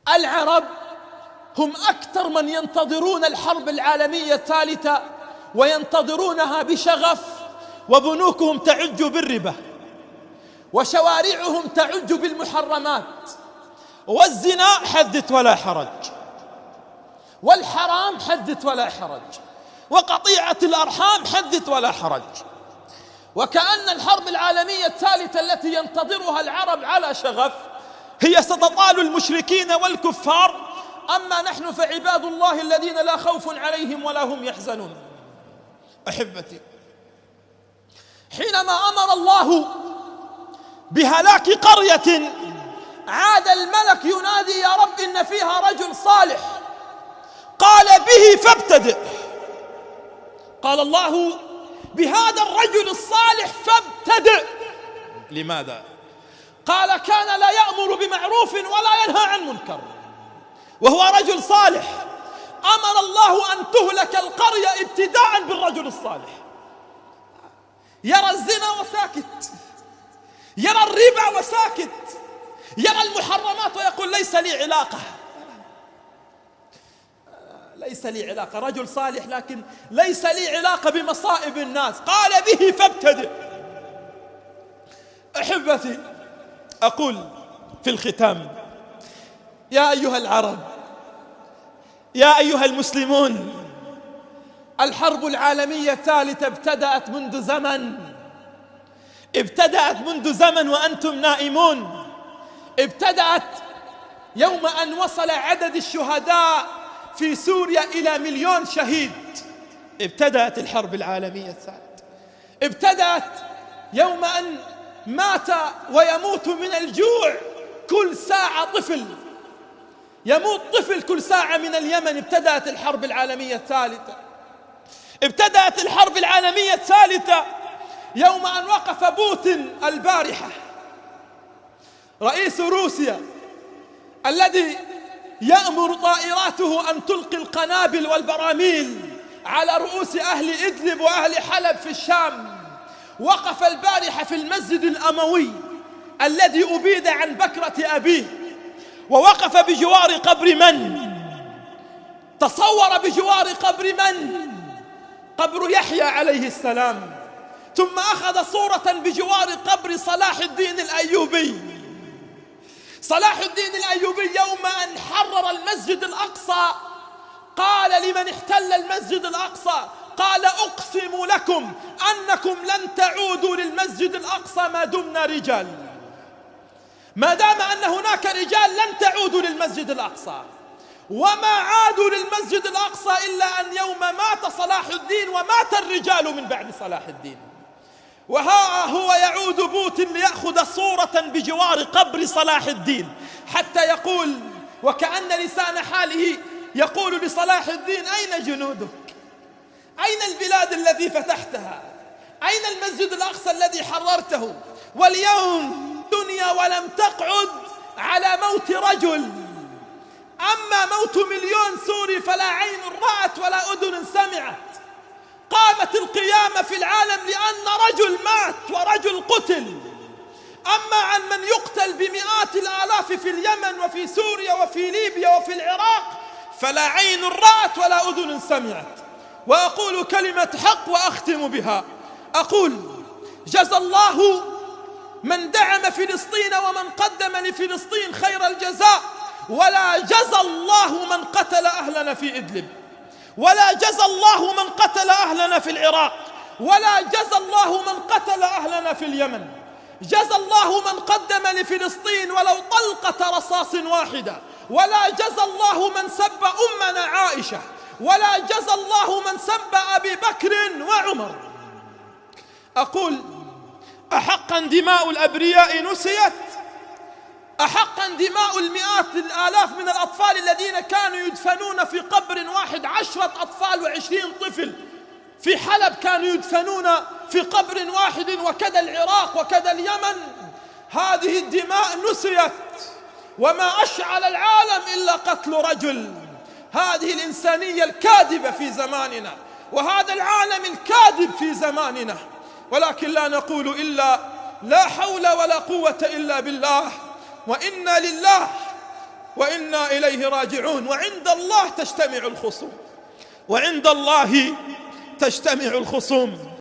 العرب هم أكثر من ينتظرون الحرب العالمية الثالثة، وينتظرونها بشغف، وبنوكهم تعج بالربا، وشوارعهم تعج بالمحرمات، والزنا حدث ولا حرج، والحرام حدث ولا حرج، وقطيعة الأرحام حدث ولا حرج. وكأن الحرب العالمية الثالثة التي ينتظرها العرب على شغف هي ستطال المشركين والكفار، أما نحن فعباد الله الذين لا خوف عليهم ولا هم يحزنون. أحبتي، حينما أمر الله بهلاك قرية عاد الملك ينادي: يا رب إن فيها رجل صالح. قال: به فابتدئ. قال الله: بهذا الرجل الصالح فابتدئ. لماذا؟ قال: كان لا يأمر بمعروف ولا ينهى عن منكر، وهو رجل صالح. أمر الله أن تهلك القرية ابتداء بالرجل الصالح. يرى الزنا وساكت، يرى الربا وساكت، يرى المحرمات ويقول: ليس لي علاقة، ليس لي علاقة. رجل صالح لكن ليس لي علاقة بمصائب الناس. قال: به فابتدئ. أحبتي، أقول في الختام: يا أيها العرب، يا أيها المسلمون، الحرب العالمية الثالثة ابتدأت منذ زمن وأنتم نائمون. ابتدأت يوم أن وصل عدد الشهداء في سوريا إلى 1,000,000 شهيد. ابتدأت الحرب العالمية الثالثة. ابتدأت يوم أن مات ويموت من الجوع كل ساعة طفل، يموت طفل كل ساعة من اليمن. ابتدأت الحرب العالمية الثالثة. ابتدأت الحرب العالمية الثالثة يوم أن وقف بوتين البارحة رئيس روسيا الذي يأمر طائراته أن تلقي القنابل والبراميل على رؤوس أهل إدلب وأهل حلب في الشام. وقف البارحة في المسجد الأموي الذي أبيد عن بكرة أبيه، ووقف بجوار قبر من؟ تصور بجوار قبر من؟ قبر يحيى عليه السلام. ثم أخذ صورة بجوار قبر صلاح الدين الأيوبي. صلاح الدين الأيوبي يوم أن حرر المسجد الأقصى قال لمن احتل المسجد الأقصى: قال: أقسم لكم أنكم لن تعودوا للمسجد الأقصى ما دمنا رجال. ما دام أن هناك رجال لن تعودوا للمسجد الأقصى. وما عادوا للمسجد الأقصى إلا أن يوم مات صلاح الدين ومات الرجال من بعد صلاح الدين. وها هو يعود بوتين ليأخذ صورة بجوار قبر صلاح الدين، حتى يقول وكأن لسان حاله يقول لصلاح الدين: أين جنودك؟ أين البلاد الذي فتحتها؟ أين المسجد الأقصى الذي حررته؟ واليوم دنيا ولم تقعد على موت رجل. أما موت 1,000,000 سوري فلا عين رأت ولا أذن سمعت. قامت القيامة في العالم لأن رجل مات ورجل قتل. أما عن من يقتل بمئات الآلاف في اليمن وفي سوريا وفي ليبيا وفي العراق فلا عين رأت ولا أذن سمعت. وأقول كلمة حق وأختم بها. أقول: جزى الله من دعم فلسطين ومن قدم لفلسطين خير الجزاء، ولا جزى الله من قتل أهلنا في إدلب، ولا جزى الله من قتل أهلنا في العراق، ولا جزى الله من قتل أهلنا في اليمن. جزى الله من قدم لفلسطين ولو طلقة رصاص واحدة، ولا جزى الله من سب أمنا عائشة، ولا جزى الله من سب أبي بكر وعمر. أقول: أحقا دماء الأبرياء نسيت؟ أحقا دماء المئات الآلاف من الأطفال الذين كانوا يدفنون في قبر واحد، 10 أطفال و20 طفل في حلب كانوا يدفنون في قبر واحد، وكذا العراق وكذا اليمن. هذه الدماء نسيت، وما أشعل العالم إلا قتل رجل. هذه الإنسانية الكاذبة في زماننا، وهذا العالم الكاذب في زماننا. ولكن لا نقول إلا لا حول ولا قوة إلا بالله، وإنا لله وإنا إليه راجعون. وعند الله تجتمع الخصوم، وعند الله تجتمع الخصوم.